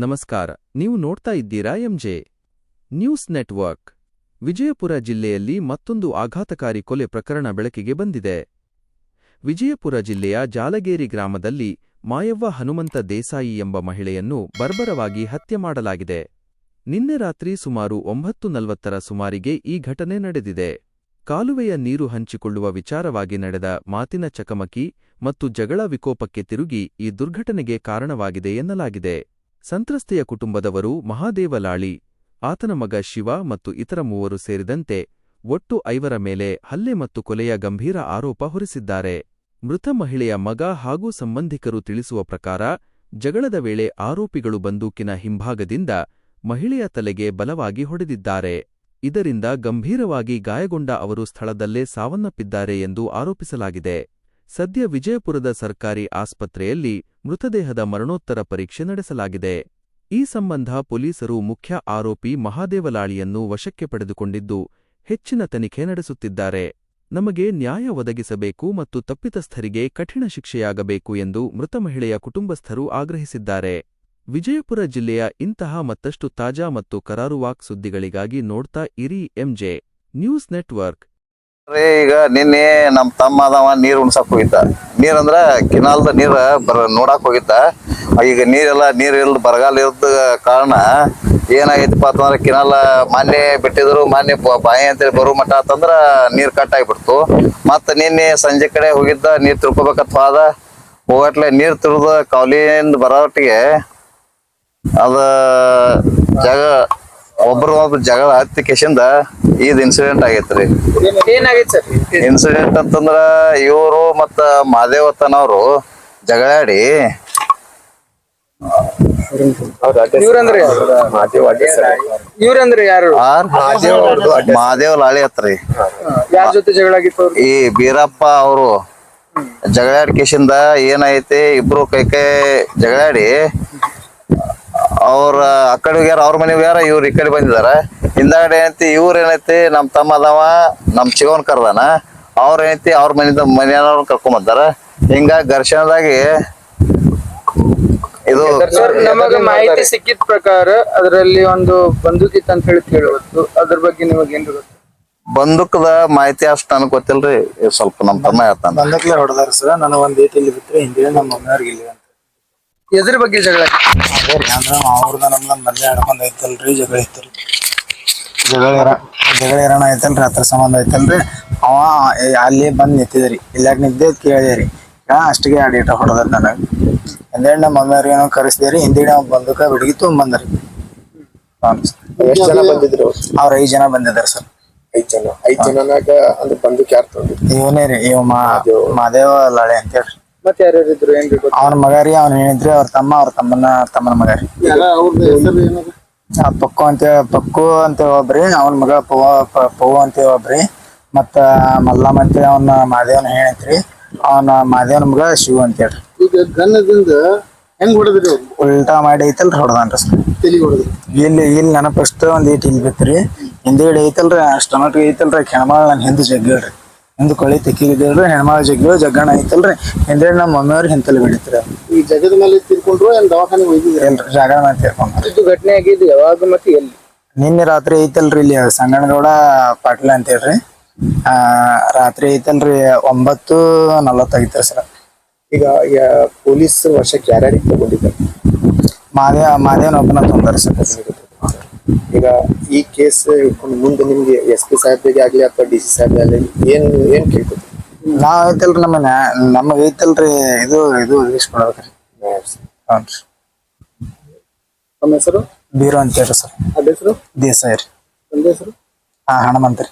ನಮಸ್ಕಾರ, ನೀವು ನೋಡ್ತಾ ಇದ್ದೀರಾ ಎಂಜೆ ನ್ಯೂಸ್ ನೆಟ್ವರ್ಕ್. ವಿಜಯಪುರ ಜಿಲ್ಲೆಯಲ್ಲಿ ಮತ್ತೊಂದು ಆಘಾತಕಾರಿ ಕೊಲೆ ಪ್ರಕರಣ ಬೆಳಕಿಗೆ ಬಂದಿದೆ. ವಿಜಯಪುರ ಜಿಲ್ಲೆಯ ಜಾಲಗೇರಿ ಗ್ರಾಮದಲ್ಲಿ ಮಾಯವ್ವ ಹನುಮಂತ ದೇಸಾಯಿ ಎಂಬ ಮಹಿಳೆಯನ್ನು ಬರ್ಬರವಾಗಿ ಹತ್ಯೆ ಮಾಡಲಾಗಿದೆ. ನಿನ್ನೆ ರಾತ್ರಿ ಸುಮಾರು 9:40ರ ಸುಮಾರಿಗೆ ಈ ಘಟನೆ ನಡೆದಿದೆ. ಕಾಲುವೆಯ ನೀರು ಹಂಚಿಕೊಳ್ಳುವ ವಿಚಾರವಾಗಿ ನಡೆದ ಮಾತಿನ ಚಕಮಕಿ ಮತ್ತು ಜಗಳ ವಿಕೋಪಕ್ಕೆ ತಿರುಗಿ ಈ ದುರ್ಘಟನೆಗೆ ಕಾರಣವಾಗಿದೆ ಎನ್ನಲಾಗಿದೆ. ಸಂತ್ರಸ್ತೆಯ ಕುಟುಂಬದವರು ಮಹಾದೇವ ಲಾಳಿ, ಆತನ ಮಗ ಶಿವ ಮತ್ತು ಇತರ ಮೂವರು ಸೇರಿದಂತೆ ಒಟ್ಟು 5ರ ಮೇಲೆ ಹಲ್ಲೆ ಮತ್ತು ಕೊಲೆಯ ಗಂಭೀರ ಆರೋಪ ಹೊರಿಸಿದ್ದಾರೆ. ಮೃತ ಮಹಿಳೆಯ ಮಗ ಹಾಗೂ ಸಂಬಂಧಿಕರು ತಿಳಿಸುವ ಪ್ರಕಾರ, ಜಗಳದ ವೇಳೆ ಆರೋಪಿಗಳು ಬಂದೂಕಿನ ಹಿಂಭಾಗದಿಂದ ಮಹಿಳೆಯ ತಲೆಗೆ ಬಲವಾಗಿ ಹೊಡೆದಿದ್ದಾರೆ. ಇದರಿಂದ ಗಂಭೀರವಾಗಿ ಗಾಯಗೊಂಡ ಅವರು ಸ್ಥಳದಲ್ಲೇ ಸಾವನ್ನಪ್ಪಿದ್ದಾರೆ ಎಂದು ಆರೋಪಿಸಲಾಗಿದೆ. ಸದ್ಯ ವಿಜಯಪುರದ ಸರ್ಕಾರಿ ಆಸ್ಪತ್ರೆಯಲ್ಲಿ ಮೃತದೇಹದ ಮರಣೋತ್ತರ ಪರೀಕ್ಷೆ ನಡೆಸಲಾಗಿದೆ. ಈ ಸಂಬಂಧ ಪೊಲೀಸರು ಮುಖ್ಯ ಆರೋಪಿ ಮಹಾದೇವಲಾಳಿಯನ್ನು ವಶಕ್ಕೆ ಪಡೆದುಕೊಂಡಿದ್ದು ಹೆಚ್ಚಿನ ತನಿಖೆ ನಡೆಸುತ್ತಿದ್ದಾರೆ. ನಮಗೆ ನ್ಯಾಯ ಒದಗಿಸಬೇಕು ಮತ್ತು ತಪ್ಪಿತಸ್ಥರಿಗೆ ಕಠಿಣ ಶಿಕ್ಷೆಯಾಗಬೇಕು ಎಂದು ಮೃತ ಮಹಿಳೆಯ ಕುಟುಂಬಸ್ಥರು ಆಗ್ರಹಿಸಿದ್ದಾರೆ. ವಿಜಯಪುರ ಜಿಲ್ಲೆಯ ಇಂತಹ ಮತ್ತಷ್ಟು ತಾಜಾ ಮತ್ತು ಕರಾರುವಾಕ್ ಸುದ್ದಿಗಳಿಗಾಗಿ ನೋಡ್ತಾ ಇರಿ ಎಂಜೆ ನ್ಯೂಸ್ ನೆಟ್ವರ್ಕ್. ಈಗ ನಿನ್ನೆ ನಮ್ ತಮ್ಮ ಅದವ ನೀರ್ ಉಣ್ಸಕ್ ಹೋಗಿದ್ದ. ನೀರಂದ್ರ ಕಿನಾಲ್ದ ನೀರ್ ನೋಡಾಕ್ ಹೋಗಿದ್ದ. ಈಗ ನೀರ್ ಇಲ್ದ ಬರಗಾಲ ಇರದ ಕಾರಣ ಏನಾಗೈತಿಪ್ಪ ಅಂತಂದ್ರ ಕಿನಾಲ್ ಮಾನ್ಯ ಬಿಟ್ಟಿದ್ರು. ಮಾನ್ಯ ಬಾಯಿ ಅಂತೇಳಿ ಬರೋ ಮಟ್ಟ ಅಂತಂದ್ರ ನೀರ್ ಕಟ್ ಆಗಿಬಿಡ್ತು. ಮತ್ತ ನಿನ್ನೆ ಸಂಜೆ ಕಡೆ ಹೋಗಿದ್ದ, ನೀರ್ ತಿಳ್ಕೊಬೇಕತ್ ಹೋಗಟ್ಲೆ ನೀರ್ ತಿರುದ ಕಾವಲಿಯಿಂದ ಬರೋಟಿಗೆ ಅದ ಒಬ್ರು ಜಗಳ ಹತ್ತಿ ಕೇಸಿಂದ ಇದ್ ಇನ್ಸಿಡೆಂಟ್ ಆಗೈತ್ರಿ. ಇನ್ಸಿಡೆಂಟ್ ಅಂತಂದ್ರ ಇವರು ಮತ್ತ ಮಹಾದೇವತ್ತನವ್ರು ಜಗಳಾಡಿ ಮಹಾದೇವ್ ಲಾಳಿ ಹತ್ರಿ ಈ ಬೀರಪ್ಪ ಅವರು ಜಗಳಾಡಿ ಕೇಸಿಂದ ಏನೈತಿ, ಇಬ್ರು ಕೈ ಜಗಳಾಡಿ ಅವ್ರ ಆ ಕಡೆ ಹೋಗ್ಯಾರ, ಅವ್ರ ಮನೆ ಹೋಗ್ಯಾರ, ಇವ್ರು ಈ ಕಡೆ ಬಂದಿದಾರ. ಹಿಂದಾಗಡೆ ಏನೈತಿ, ಇವ್ರ ಏನೈತಿ ನಮ್ ತಮ್ಮ ಅದಾವ ನಮ್ ಚಿಗವನ್ ಕರ್ದಾನ, ಅವ್ರ ಏನೈತಿ ಅವ್ರ ಮನೆಯವ್ರ ಕರ್ಕೊಂಡ್ ಬಂದಾರ. ಹಿಂಗಾಗಿ ಘರ್ಷಣೆದಾಗಿ ಇದು ನಮಗ ಮಾಹಿತಿ ಸಿಕ್ಕಿದ ಪ್ರಕಾರ ಅದರಲ್ಲಿ ಒಂದು ಬಂದೂಕಿತ್ತು ಅಂತ ಹೇಳಿ ಕೇಳುವತ್ತು. ಅದ್ರ ಬಗ್ಗೆ ನಿಮಗೆ ಏನ್ ಗೊತ್ತು? ಬಂದೂಕದ ಮಾಹಿತಿ ಅಷ್ಟು ನನಗ್ ಗೊತ್ತಿಲ್ರಿ, ಸ್ವಲ್ಪ ನಮ್ ತಮ್ಮ ಹೇಳ್ತಾನ. ಬಂದೂಕ್ಲೆ ಹೊಡೆದಾರ ಸರ್. ನಾನು ಒಂದ್ ಇಲ್ಲಿ ಬಿಟ್ರೆ ಹಿಂದೆ ನಮ್ಮ ಮಮ್ಮಿಯವ್ರಿಗೆ ಇಲ್ಲಿ ಅಂತ. ಎದ್ರ ಬಗ್ಗೆ ಜಗಳ? ಅಂದ್ರೆ ಅವ್ರದ ನಮ್ದ ಮದ್ವೆ ಆಡ್ಕೊಂಡ್ ಐತಲ್ರಿ, ಜಗಳ ಐತಲ್ರಿ, ಜಗಳ ಏರಣ ಐತಲ್ರಿ, ಹತ್ರ ಸಂಬಂಧ ಐತಲ್ರಿ. ಅವ ಅಲ್ಲಿ ಬಂದ್ ನಿಂತಿದ್ರಿ, ಇಲ್ಲಾಕ ನಿಂತೆ ಕೇಳಿದ್ರಿ. ಅಷ್ಟಿಗೆ ಆಡೇಟ ಹೊಡೆದ ನನಗ. ಹಿಂದೆ ನಮ್ಮ ಮಮ್ಮಿಯವ್ರಿಗೆ ಏನೋ ಕರೆಸಿದ್ರಿ. ಹಿಂದೆ ಬಂದೂಕ ಬಿಡ್ಗಿ ತೊಗೊಂಬಂದ್ರಿ. ಎಷ್ಟು ಜನ ಬಂದಿದ್ರು? ಅವ್ರ 5 ಜನ ಬಂದಿದಾರ ಸರ್. 5 ಜನನಾಗ ಅಂದ್ರೆ ಬಂದೂಕ್ ಯಾರು ತೊಗೊಂಡಿದ್ರು? ಇವನೇ ರೀ, ಇವ್ ಮಹಾದೇವ ಲಾಳೆ ಅಂತ ಹೇಳ್ರಿ. ಮತ್ತೆ ಯಾರ್ಯಾರು ಇದ್ರು? ಏನ್ರಿ? ಅವನ ಮಗ ರೀ, ಅವ್ನ ಏನಿದ್ರಿ ಅವ್ರ ತಮ್ಮನ ಮಗ ರೀ. ಪಕ್ಕು ಅಂತ ಒಬ್ರಿ, ಅವನ ಮಗ ಪವ್ವ ಅಂತ ಒಬ್ರಿ. ಮತ್ತ ಮಲ್ಲಮ್ಮ ಅಂತ ಅವನ ಮಹಾದೇವನ ಏನೈತ್ರಿ, ಅವನ ಮಹಾದೇವನ ಮಗ ಶಿವ ಅಂತ ಹೇಳ್ರಿ. ಈಗ ಗನ್ನದಿಂದ ಹೆಂಗ್ ಹೊಡೆದ್ರಿ? ಉಲ್ಟಾ ಮಾಡಿ ಐತಲ್ರಿ ಹೊಡೆದಾನ್ರಿ ಸರ್. ಇಲ್ಲಿ ನೆನಪಷ್ಟು ಒಂದ್ ಏಟ್ ಇಲ್ಲಿ ಬಿತ್ರಿ. ಹಿಂದಿಗಡೆ ಐತಲ್ರಿ ಅಷ್ಟೊನಟ್ ಐತಲ್ರಿ ಹೆಣ್ಮಾಳ ನನ್ ಹಿಂದ್ ಜಗ್ಗಳ್ರಿ, ಹಿಂದ್ ಕೊಳಿ ತೆಕ್ಕಿದ್ರಿ. ಹೆಣ್ಮಾಳ ಜಗ್ಗಣ ಐತಲ್ರಿ, ಹಿಂದೆ ನಮ್ಮ ಮಮ್ಮಿಯವ್ರ ಹಿಂತಲ್ಲಿ ಬಿಡಿತ್ರಿ. ಈ ಜಗದ ಮೇಲೆ ತಿರ್ಕೊಂಡ್ರು ಏನ್ ದವಾಖಾನೆ ಹೋಗಿದ್ರಿ? ಇಲ್ರಿ, ಜಾಗ ಮೇಲೆ ತೀರ್ಕೊಂಡ್ರಿ. ಇದು ಘಟನೆ ಆಗಿದ್ದು ಯಾವಾಗ ಮತ್ತೆ ಎಲ್ಲಿ? ನಿನ್ನೆ ರಾತ್ರಿ ಐತಲ್ರಿ, ಇಲ್ಲಿ ಸಂಗನಗೌಡ ಪಾಟೀಲ್ ಅಂತ ಹೇಳ್ರಿ. ರಾತ್ರಿ ಐತಲ್ರಿ 9:40 ಸರ್. ಈಗ ಪೊಲೀಸ್ ವಶಕ್ಕೆ ಯಾರ್ಯಾರಿಗೆ ತಗೊಂಡಿದ್ದಾರೆ? ಮಾದೇವನ ಒಬ್ಬನ ತೊಂದರೆ ಸರ್. ಈಗ ಈ ಕೇಸ್ ಇಟ್ಕೊಂಡು ಮುಂದೆ ನಿಮ್ಗೆ SP ಸಾಹೇಬ್ರಿಗೆ ಆಗ್ಲಿ ಅಥವಾ DC ಸಾಹೇಬ್ ಆಗ್ಲಿ ಏನ್ ಕೇಳ್ಕೊತೀವಿ? ನಾವ್ ಐತಲ್ರಿ ನಮಗ ಐತಲ್ರಿ ಇದು ಇಸ್ಕೊಡ್ಬೇಕ್ರಿ. ಹ್ಞೂ. ನಮ್ಮ ಹೆಸರು ಬೀರು ಅಂತ ಹೇಳ್ರಿ ಸರ್. ಅದ ಹೆಸರು ದೇಸಾಯಿ ರೀ. ಒಂದ ಹೆಸರು ಹನುಮಂತ ರೀ.